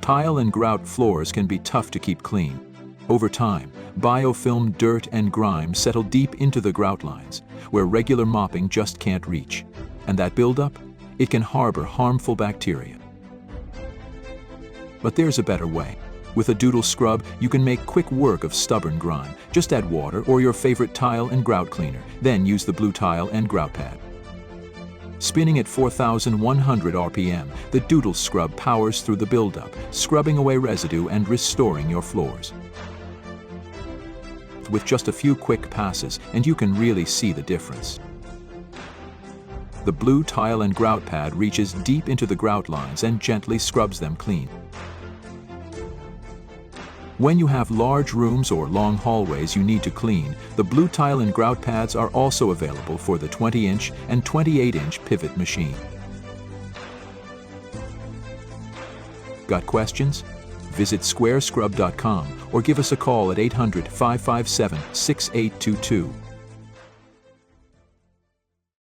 Tile and grout floors can be tough to keep clean. Over time, biofilm dirt and grime settle deep into the grout lines, where regular mopping just can't reach. And that buildup? It can harbor harmful bacteria. But there's a better way. With a Doodle Scrub, you can make quick work of stubborn grime. Just add water or your favorite tile and grout cleaner, then use the blue Tile and Grout Pad. Spinning at 4,100 RPM, the Doodle Scrub powers through the buildup, scrubbing away residue and restoring your floors. With just a few quick passes, and you can really see the difference. The blue Tile and Grout Pad reaches deep into the grout lines and gently scrubs them clean. When you have large rooms or long hallways you need to clean, the blue Tile and Grout Pads are also available for the 20-inch and 28-inch pivot machine. Got questions? Visit squarescrub.com or give us a call at 800-557-6822.